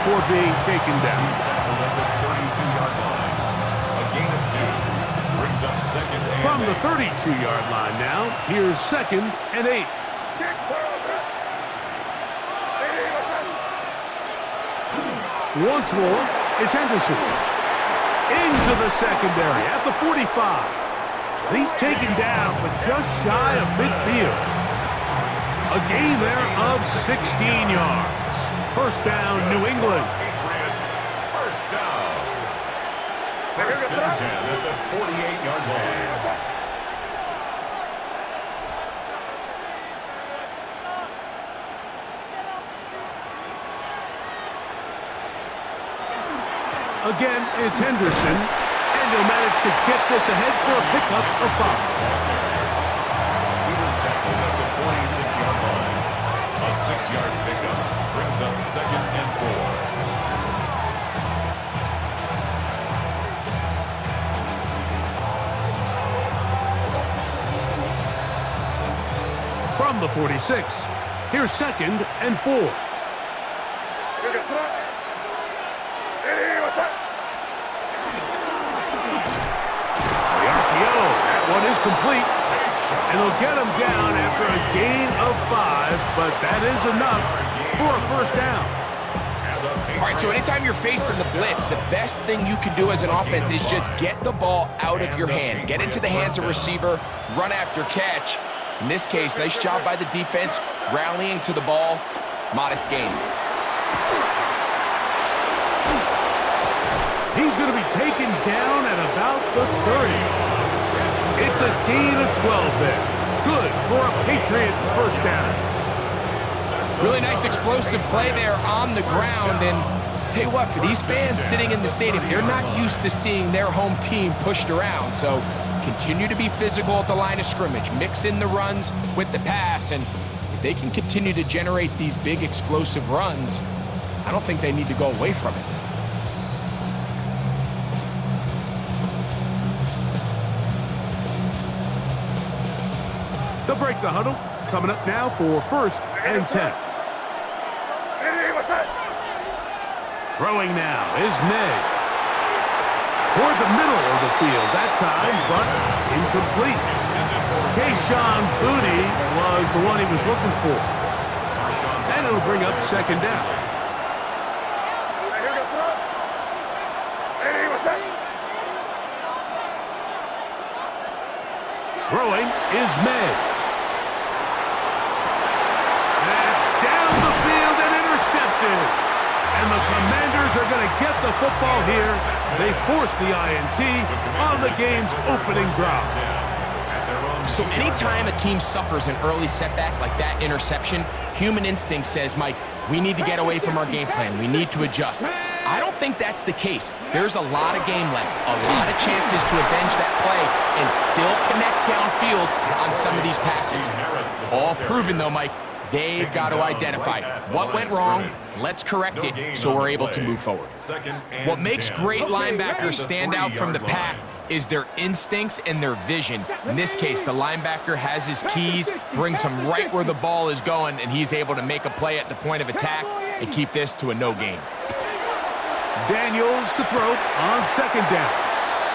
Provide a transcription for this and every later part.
before being taken down. He's tackled at the 32-yard line. A gain of 2 brings up second and From the 8. 32-yard line now, here's 2nd and 8. Once more, it's Henderson. Into the secondary at the 45. He's taken down, but just shy of midfield. A gain there of 16 yards. First down, New England. Patriots, first down. First and 10 at the 48-yard line. Again, it's Henderson, and he'll manage to get this ahead for a pickup of 5. He was tackled at the 46-yard line. A 6-yard pickup brings up second and 4. From the 46, here's 2nd and 4. One is complete, and they'll get him down after a gain of 5, but that is enough for a first down. All right, so anytime you're facing the blitz, the best thing you can do as an offense is just get the ball out of your hand. Get into the hands of receiver, run after catch. In this case, nice job by the defense, rallying to the ball. Modest gain. He's going to be taken down at about the 30. It's a gain of 12 there. Good for a Patriots first down. Really nice explosive play there on the ground. And tell you what, for these fans sitting in the stadium, they're not used to seeing their home team pushed around. So continue to be physical at the line of scrimmage. Mix in the runs with the pass. And if they can continue to generate these big explosive runs, I don't think they need to go away from it. They'll break the huddle. Coming up now for 1st and 10. Throwing now is May. Toward the middle of the field that time, but incomplete. Keyshawn Booty was the one he was looking for. And it'll bring up 2nd down. Throwing is May. And the Commanders are going to get the football here. They force the INT on the game's opening drive. So anytime a team suffers an early setback like that interception, human instinct says, Mike, we need to get away from our game plan. We need to adjust. I don't think that's the case. There's a lot of game left, a lot of chances to avenge that play and still connect downfield on some of these passes. All proven, though, Mike. They've got to identify what went wrong, let's correct it so we're able to move forward. What makes great linebackers stand out from the pack is their instincts and their vision. In this case, the linebacker has his keys, brings him right where the ball is going, and he's able to make a play at the point of attack and keep this to a no gain. Daniels to throw on 2nd down.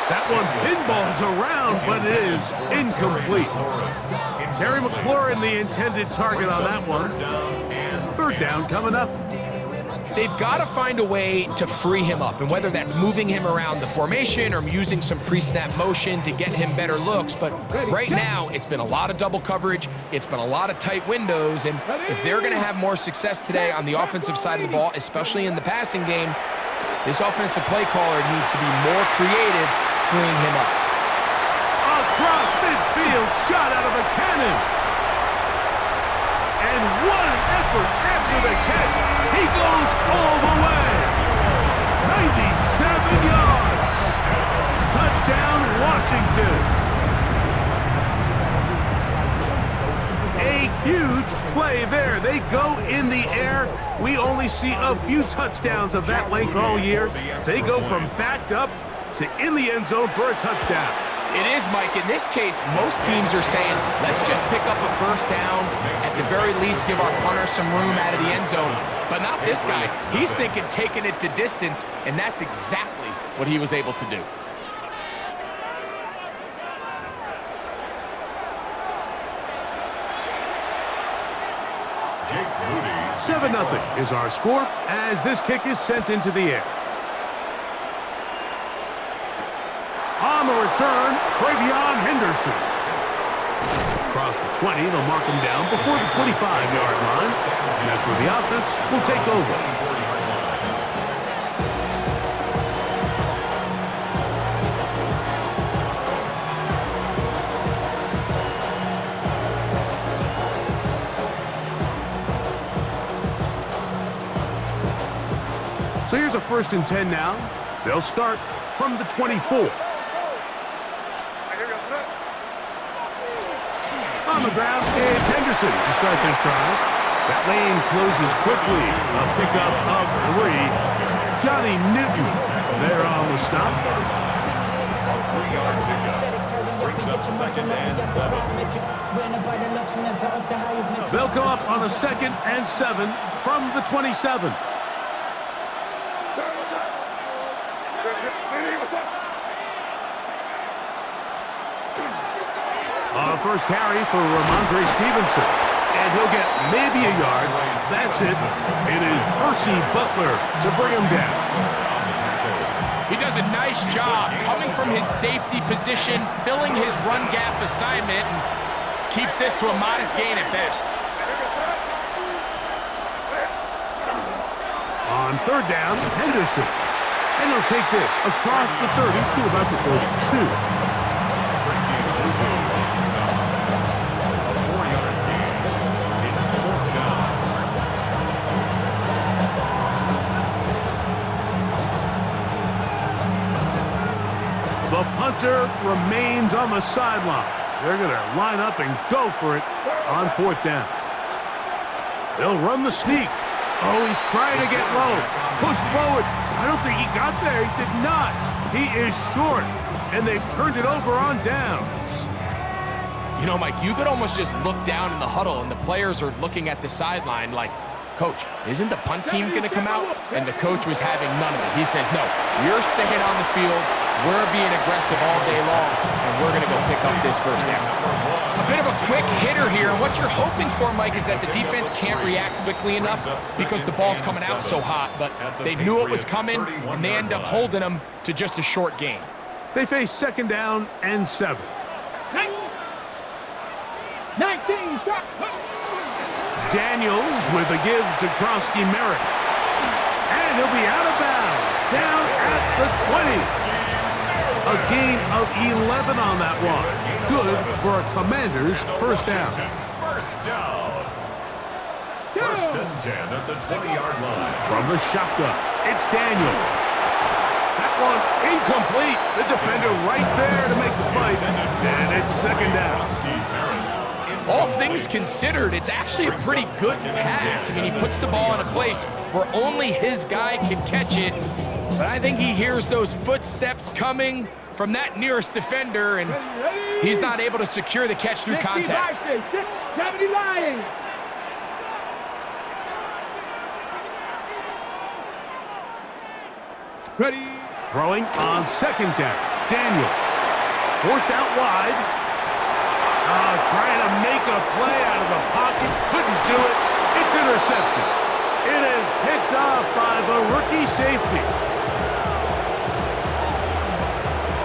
That one pinballs around, but it is incomplete. Terry McLaurin, the intended target on that one. 3rd down coming up. They've got to find a way to free him up, and whether that's moving him around the formation or using some pre-snap motion to get him better looks, but right now it's been a lot of double coverage, it's been a lot of tight windows, and if they're going to have more success today on the offensive side of the ball, especially in the passing game, this offensive play caller needs to be more creative freeing him up. Across midfield, shot out of a cannon. And what an effort after the catch. He goes all the way. 97 yards. Touchdown, Washington. A huge play there. They go in the air. We only see a few touchdowns of that length all year. They go from backed up to in the end zone for a touchdown. It is, Mike. In this case, most teams are saying, let's just pick up a first down. At the very least, give our punter some room out of the end zone. But not this guy. He's thinking taking it to distance, and that's exactly what he was able to do. 7-0 is our score as this kick is sent into the air. On the return, Travion Henderson. Across the 20, they'll mark him down before the 25-yard line. And that's where the offense will take over. So here's a 1st and 10 now. They'll start from the 24. On the ground, it's Henderson to start this drive. That lane closes quickly. A pickup of 3. Johnny Newton there on the stop. A 3-yard pickup brings up 2nd and 7. They'll come up on a 2nd and 7 from the 27. First carry for Ramondre Stevenson. And he'll get maybe a yard. That's it. It is Percy Butler to bring him down. He does a nice job coming from his safety position, filling his run gap assignment, and keeps this to a modest gain at best. On 3rd down, Henderson. And he'll take this across the 30 to about the 32. The punter remains on the sideline. They're going to line up and go for it on 4th down. They'll run the sneak. Oh, he's trying to get low. Push forward. I don't think he got there. He did not. He is short, and they've turned it over on downs. You know, Mike, you could almost just look down in the huddle, and the players are looking at the sideline like, Coach, isn't the punt team going to come out? And the coach was having none of it. He says, no, you're staying on the field. We're being aggressive all day long, and we're going to go pick up this first down. A bit of a quick hitter here. What you're hoping for, Mike, is that the defense can't react quickly enough because the ball's coming out so hot. But they knew it was coming, and they end up holding them to just a short gain. They face 2nd down and 7. 19. Daniels with a give to Krosky Merrick. And he'll be out of bounds, down at the 20. A gain of 11 on that one. Good for a Commanders first down. First down. 1st and 10 at the 20-yard line. From the shotgun, it's Daniels. That one incomplete. The defender right there to make the play. And it's 2nd down. All things considered, it's actually a pretty good pass. I mean, he puts the ball in a place where only his guy can catch it. But I think he hears those footsteps coming from that nearest defender, and he's not able to secure the catch through contact. 70 line. Ready. Throwing on 2nd down. Daniel. Forced out wide. Trying to make a play out of the pocket. Couldn't do it. It's intercepted. It is picked off by the rookie safety.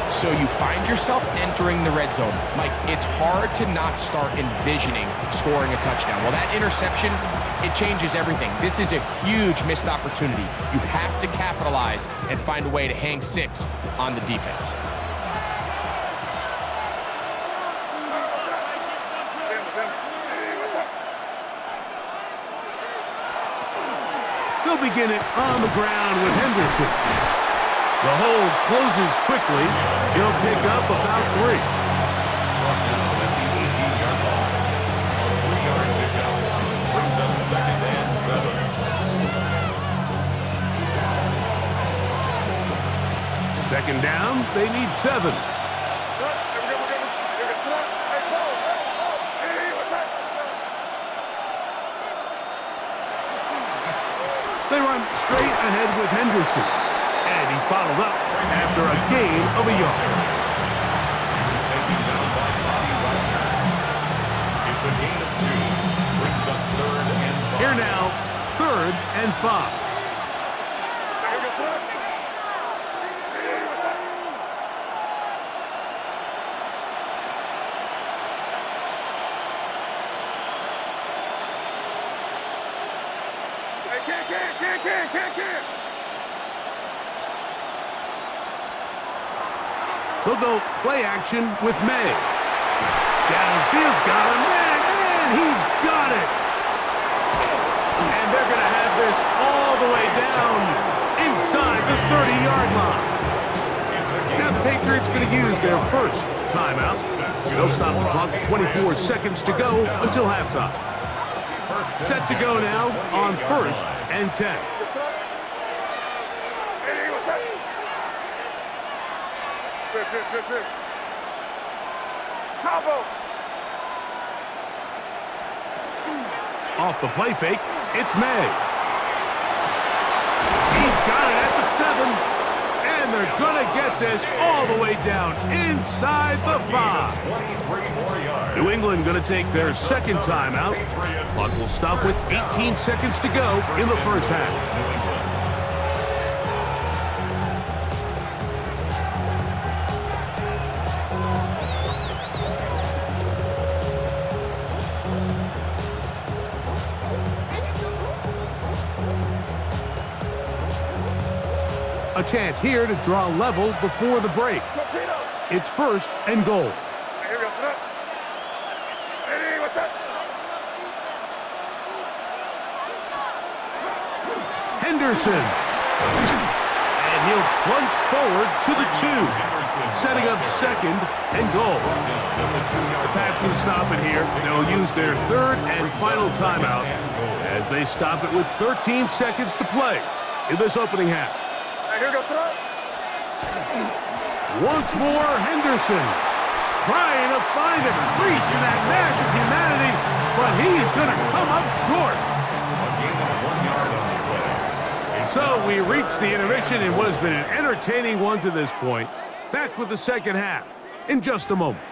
So you find yourself entering the red zone. Mike, it's hard to not start envisioning scoring a touchdown. Well, that interception, it changes everything. This is a huge missed opportunity. You have to capitalize and find a way to hang 6 on the defense. They'll begin it on the ground with Henderson. The hold closes quickly. He'll pick up about 3. At the 18-yard line. A 3-yard pickup brings up 2nd and 7. 2nd down, they need 7. ahead with Henderson. And he's bottled up after a gain of a yard. He's taken down by Bobby Wagner. It's a gain of 2. Brings up 3rd and 5. Here now, 3rd and 5. They'll go play action with May. Downfield, got him, man, and he's got it. And they're going to have this all the way down inside the 30-yard line. Now the Patriots going to use their first timeout. They'll stop the clock at 24 seconds to go until halftime. Set to go now on 1st and 10. Off the play fake, it's May. He's got it at the 7, and they're going to get this all the way down inside the 5. New England going to take their second timeout. Clock will stop with 18 seconds to go in the first half. A chance here to draw level before the break. It's 1st and goal. Henderson. And he'll plunge forward to the 2. Setting up 2nd and goal. The Pats can stop it here. They'll use their 3rd and final timeout as they stop it with 13 seconds to play in this opening half. Once more, Henderson trying to find a crease in that mass of humanity, but he's going to come up short. So we reach the intermission in what has been an entertaining one to this point. Back with the second half in just a moment.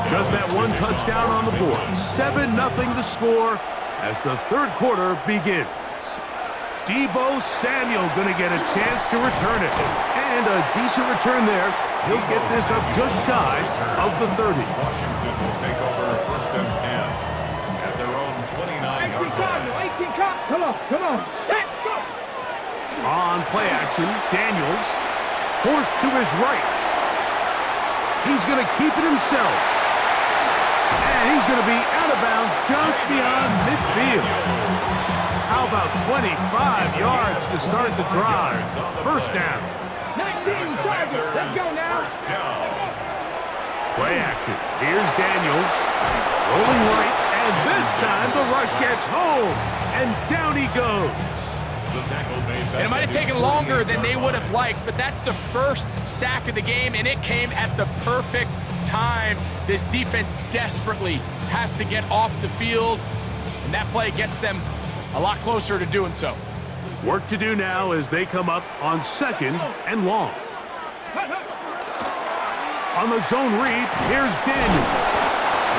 Just that one touchdown on the board. 7-0 the score as the third quarter begins. Deebo Samuel going to get a chance to return it. And a decent return there. He'll get this up just shy of the 30. Washington will take over 1st and 10 at their own 29-yard line. Come on. Let's go. On play action, Daniels forced to his right. He's going to keep it himself. And he's going to be out of bounds just beyond midfield. How about 25 yards to start the drive? First down. 19 targets. Let's go now. Play action. Here's Daniels. Rolling right. And this time the rush gets home. And down he goes. And it might have taken longer than they would have liked, but that's the first sack of the game, and it came at the perfect time. This defense desperately has to get off the field, and that play gets them a lot closer to doing so. Work to do now as they come up on 2nd and long. On the zone read, here's Daniels.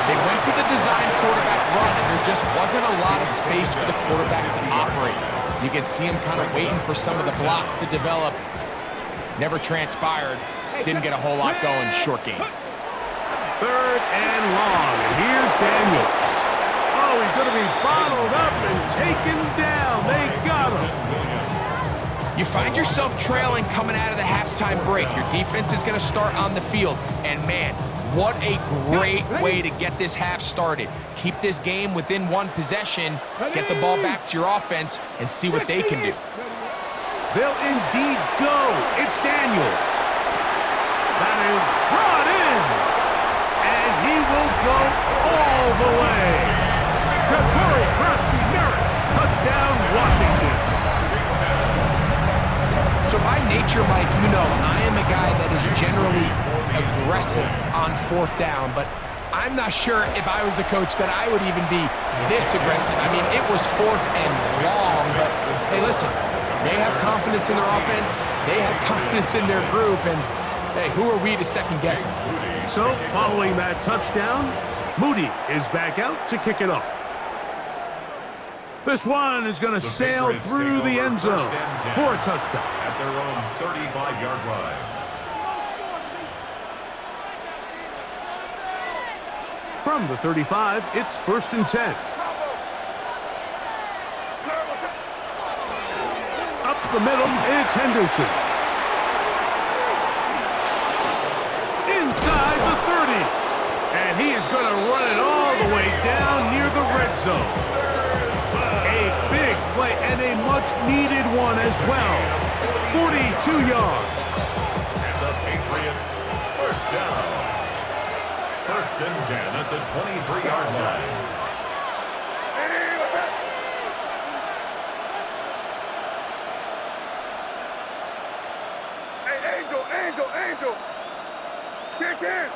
They went to the design quarterback run, and there just wasn't a lot of space for the quarterback to operate. You can see him kind of waiting for some of the blocks to develop. Never transpired. Didn't get a whole lot going. Short game. 3rd and long. And here's Daniels. Oh, he's going to be bottled up and taken down. They got him. You find yourself trailing coming out of the halftime break. Your defense is going to start on the field. And, man, what a great way to get this half started. Keep this game within one possession, get the ball back to your offense, and see what they can do. They'll indeed go. It's Daniels. That is brought in. And he will go all the way. Jabari Krusty Merritt. Touchdown, Washington. So by nature, Mike, you know, I am a guy that is generally aggressive on 4th down, but I'm not sure if I was the coach that I would even be this aggressive. I mean, it was 4th and long, but hey, listen, they have confidence in their offense. They have confidence in their group, and hey, who are we to second guess them? So, following that touchdown, Moody is back out to kick it off. This one is going to sail through the end zone for a touchdown. At their own 35-yard line. From the 35, it's 1st and 10. Up the middle, it's Henderson. Inside the 30. And he is going to run it all the way down near the red zone. A big play and a much-needed one as well. 42 yards. And the Patriots, first down. 1st and 10 at the 23-yard line. Hey, Angel. Kick in.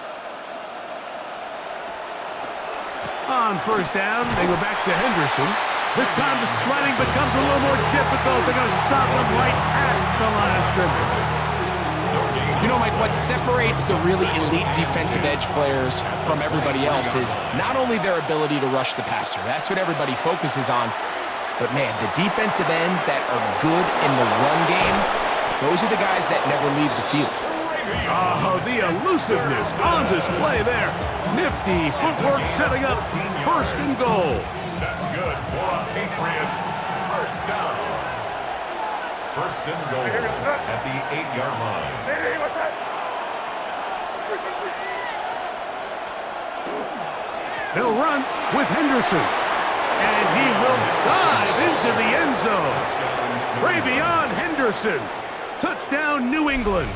On 1st down, they go back to Henderson. This time the sliding becomes a little more difficult. They're going to stop him right at the line of scrimmage. You know, Mike, what separates the really elite defensive edge players from everybody else is not only their ability to rush the passer. That's what everybody focuses on. But, man, the defensive ends that are good in the run game, those are the guys that never leave the field. Oh, the elusiveness on display there. Nifty footwork setting up 1st and goal. That's good for a Patriots. First down. 1st and goal at the 8-yard line. They'll run with Henderson. And he will dive into the end zone. Travion Henderson. Touchdown, New England.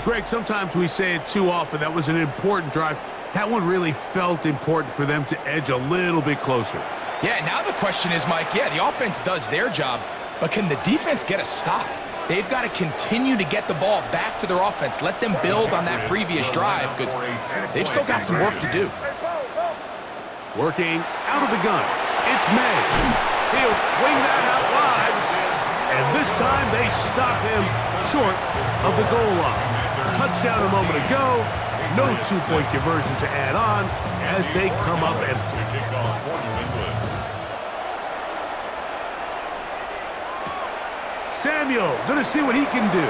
Greg, sometimes we say it too often. That was an important drive. That one really felt important for them to edge a little bit closer. Yeah, now the question is, Mike, yeah, the offense does their job, but can the defense get a stop? They've got to continue to get the ball back to their offense. Let them build on that previous drive because they've still got some work to do. Working out of the gun. It's May. He'll swing that out wide. And this time they stop him short of the goal line. Touchdown a moment ago. No two-point conversion to add on as they come up empty. Samuel going to see what he can do.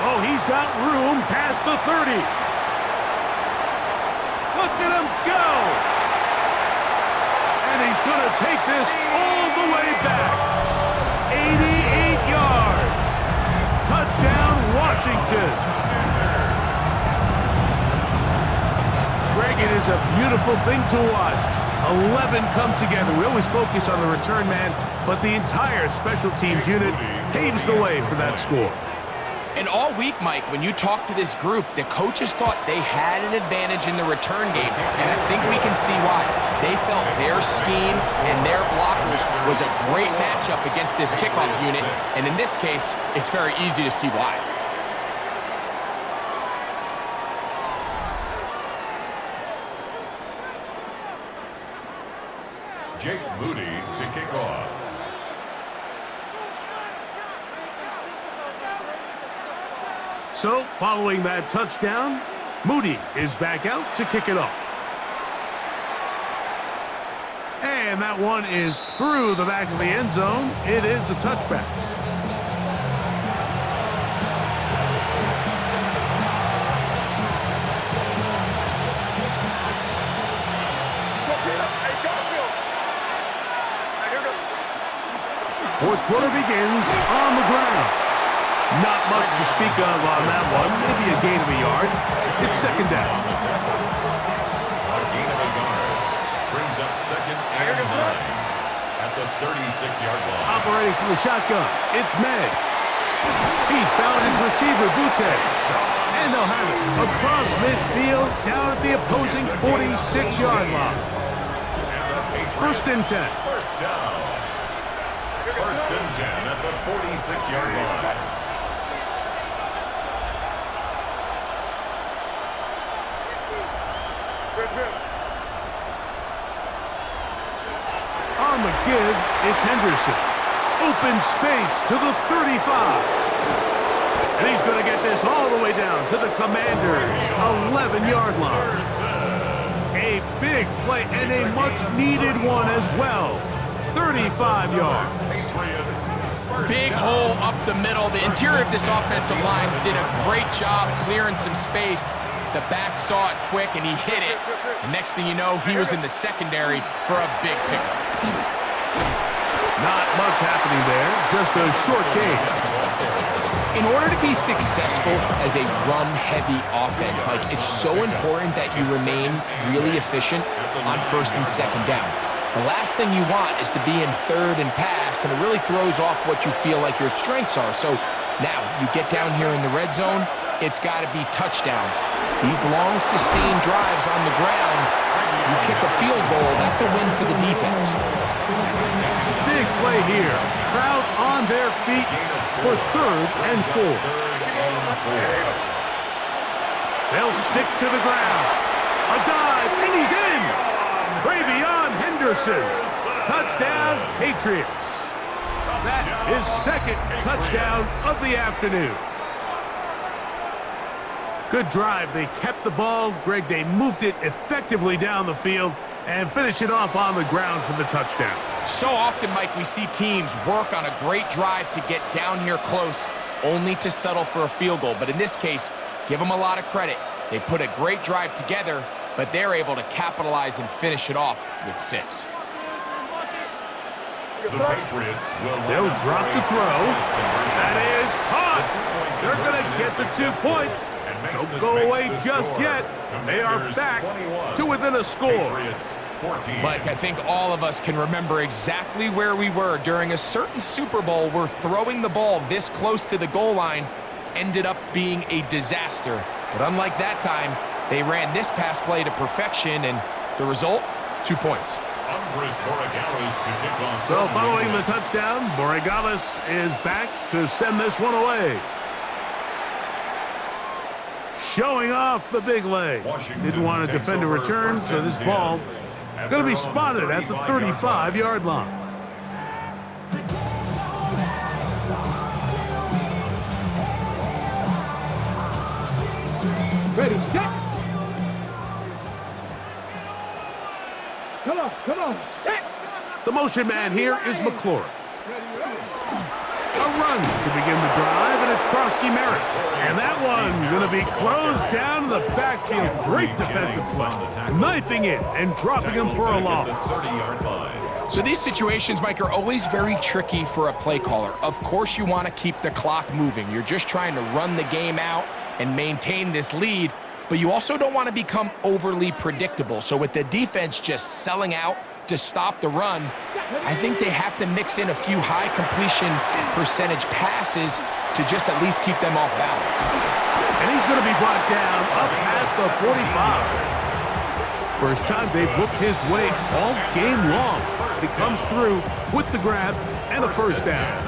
Oh, he's got room past the 30. Look at him go. And he's going to take this all the way back. 88 yards. Touchdown, Washington. Greg, it is a beautiful thing to watch. 11 come together. We always focus on the return man, but the entire special teams unit paves the way for that score. And all week, Mike, when you talk to this group, the coaches thought they had an advantage in the return game, and I think we can see why. They felt their scheme and their blockers was a great matchup against this kickoff unit, and in this case, it's very easy to see why. Jake Moody to kick off. So, following that touchdown, Moody is back out to kick it off. And that one is through the back of the end zone. It is a touchback. Fourth quarter begins on the ground. Not much to speak of on that one. Maybe a gain of a yard. It's 2nd down. A gain of a yard brings up 2nd and 9 at the 36-yard line. Operating from the shotgun, it's May. He's found his receiver, Butte. And they'll have it across midfield down at the opposing 46-yard line. 1st and 10. First down. 1st and 10 at the 46-yard line. On the give, it's Henderson. Open space to the 35. And he's going to get this all the way down to the Commanders' 11-yard line. A big play and a much-needed one as well. 35 yards. Big hole up the middle. The interior of this offensive line did a great job clearing some space. The back saw it quick, and he hit it. The next thing you know, he was in the secondary for a big pickup. Not much happening there, just a short gain. In order to be successful as a run-heavy offense, Mike, it's so important that you remain really efficient on first and second down. The last thing you want is to be in third and pass, and it really throws off what you feel like your strengths are. So now you get down here in the red zone, it's got to be touchdowns. These long, sustained drives on the ground, you kick a field goal, that's a win for the defense. Big play here. Crowd on their feet for 3rd and 4. They'll stick to the ground. A dive, and he's in. Travion Henderson. Touchdown, Patriots. That is 2nd touchdown of the afternoon. Good drive. They kept the ball. Greg, they moved it effectively down the field and finished it off on the ground for the touchdown. So often, Mike, we see teams work on a great drive to get down here close, only to settle for a field goal. But in this case, give them a lot of credit. They put a great drive together, but they're able to capitalize and finish it off with 6. The Patriots will They'll drop to throw. That is caught. They're going to get the 2 points. Don't go away just yet. They are back to within a score. Mike, I think all of us can remember exactly where we were during a certain Super Bowl where throwing the ball this close to the goal line ended up being a disaster. But unlike that time, they ran this pass play to perfection, and the result, 2 points. So following the touchdown, Borregales is back to send this one away. Showing off the big leg. Didn't want to defend a return, so this ball going to be spotted at the 35-yard line. Ready, set. Come on, set. The motion man here is McLaurin. A run to begin the drive, and it's Krosky Merritt. And that one going to be closed down to the backfield. Great defensive play. Knifing it and dropping him for a loss. So these situations, Mike, are always very tricky for a play caller. Of course you want to keep the clock moving. You're just trying to run the game out and maintain this lead, but you also don't want to become overly predictable. So with the defense just selling out to stop the run, I think they have to mix in a few high completion percentage passes to just at least keep them off balance. And he's going to be brought down up past the 45. First time they've looked his way all game long. He comes through with the grab and a first down.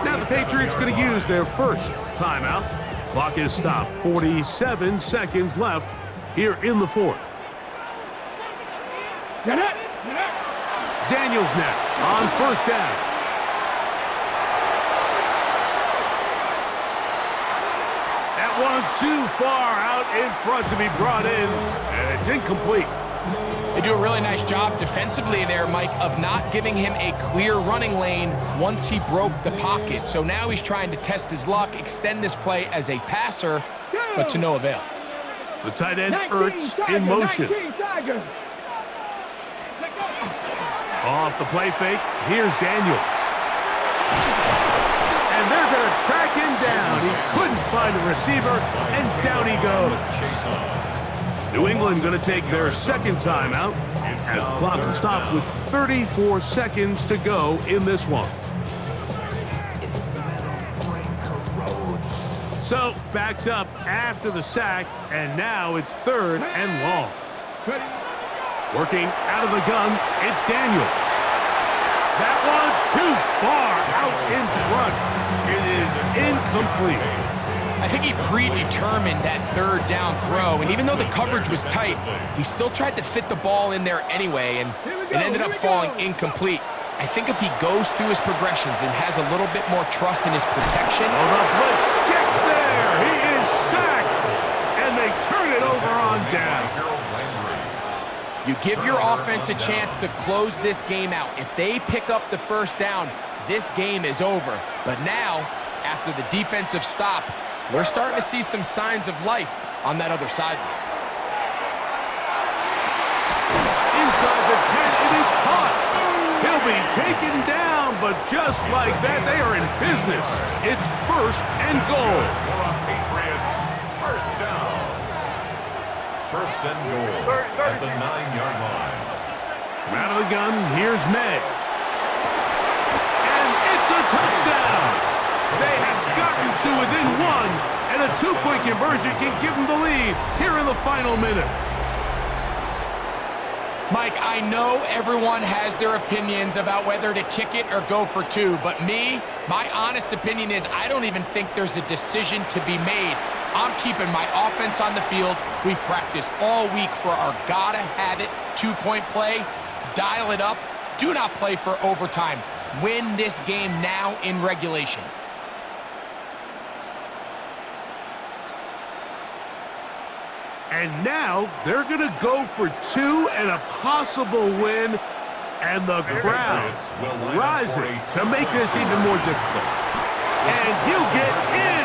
Now the Patriots going to use their first timeout. Clock is stopped. 47 seconds left here in the 4th. Daniels now on first down. That one too far out in front to be brought in, and it's incomplete. They do a really nice job defensively there, Mike, of not giving him a clear running lane once he broke the pocket. So now he's trying to test his luck, extend this play as a passer, but to no avail. The tight end Ertz in motion. Off the play fake, here's Daniels. And they're going to track him down. He couldn't find a receiver, and down he goes. New England going to take their second timeout as the clock will stop with 34 seconds to go in this one. So backed up after the sack, and now it's 3rd and long. Working out of the gun, it's Daniels. That one too far out in front. It is incomplete. I think he predetermined that third down throw, and even though the coverage was tight, he still tried to fit the ball in there anyway, and it ended up falling incomplete. I think if he goes through his progressions and has a little bit more trust in his protection. Oh, the blitz gets there. He is sacked, and they turn it over on down. You give your offense a chance to close this game out. If they pick up the first down, this game is over. But now, after the defensive stop, we're starting to see some signs of life on that other sideline. Inside the 10, it is caught. He'll be taken down, but just like that, they are in business. It's 1st and goal. Patriots, first down. 1st and goal at the 9-yard line. Out of the gun, here's May. And it's a touchdown. They have gotten to within 1, and a 2-point conversion can give them the lead here in the final minute. Mike, I know everyone has their opinions about whether to kick it or go for 2, but my honest opinion is I don't even think there's a decision to be made. I'm keeping my offense on the field. We've practiced all week for our gotta-have-it 2-point play. Dial it up. Do not play for overtime. Win this game now in regulation. And now they're going to go for 2 and a possible win. And the crowd rising to make this even more difficult. And he'll get in.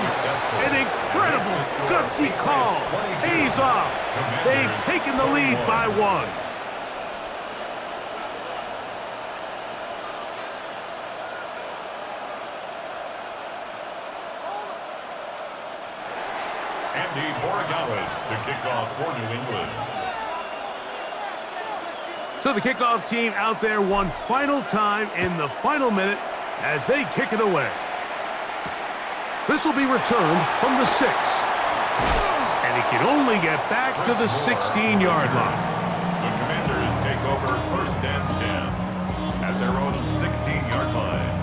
An incredible, gutsy call. Pays off. They've taken the lead by 1. Andy Borregales to kick off for New England. So the kickoff team out there one final time in the final minute as they kick it away. This will be returned from the 6. And he can only get back to the 16-yard line. The Commanders take over 1st and 10 at their own 16-yard line.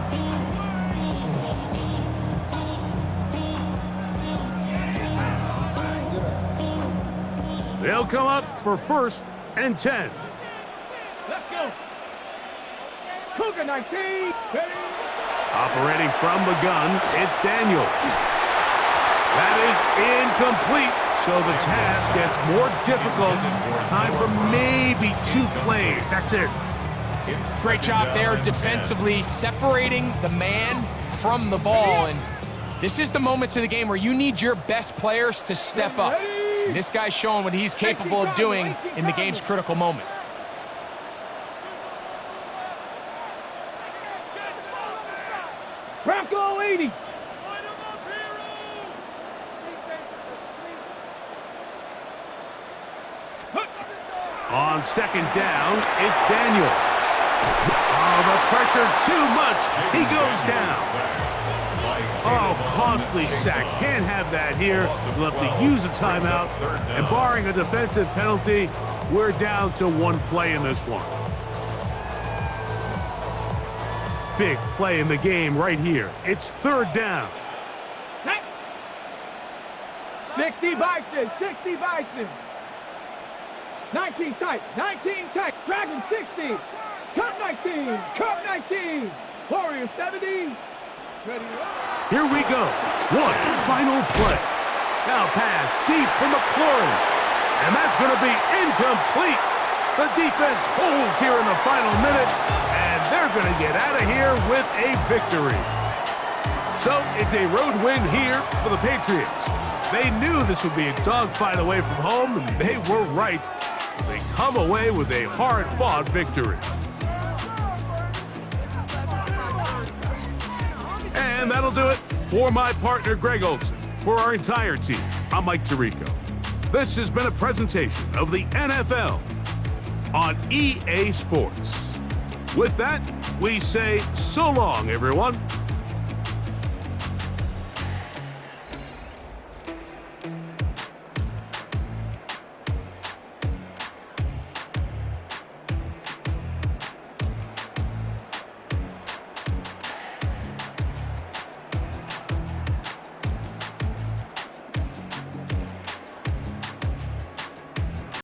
They'll come up for 1st and 10. Let's go. Cougar 19. Ready? Operating from the gun, it's Daniels. That is incomplete, so the task gets more difficult. Time for maybe 2 plays. That's it. Great job there defensively, separating the man from the ball. And this is the moments of the game where you need your best players to step up. And this guy's showing what he's capable of doing in the game's critical moment. Bronco 80. On 2nd down, it's Daniels. Oh, the pressure too much. He goes down. Oh, costly sack. Can't have that here. We'll have to use a timeout. And barring a defensive penalty, we're down to 1 play in this one. Big play in the game right here. It's 3rd down. 60 Bison, 60 Bison. 19 tight, 19 tight. Dragon 60. Cup 19, Cup 19. Warrior 70. Ready. Here we go. 1 final play. Now pass deep for McLaurin. And that's going to be incomplete. The defense holds here in the final minute. And they're going to get out of here with a victory. So it's a road win here for the Patriots. They knew this would be a dogfight away from home, and they were right. They come away with a hard-fought victory. And that'll do it for my partner, Greg Olson. For our entire team, I'm Mike Tirico. This has been a presentation of the NFL on EA Sports. With that, we say so long, everyone.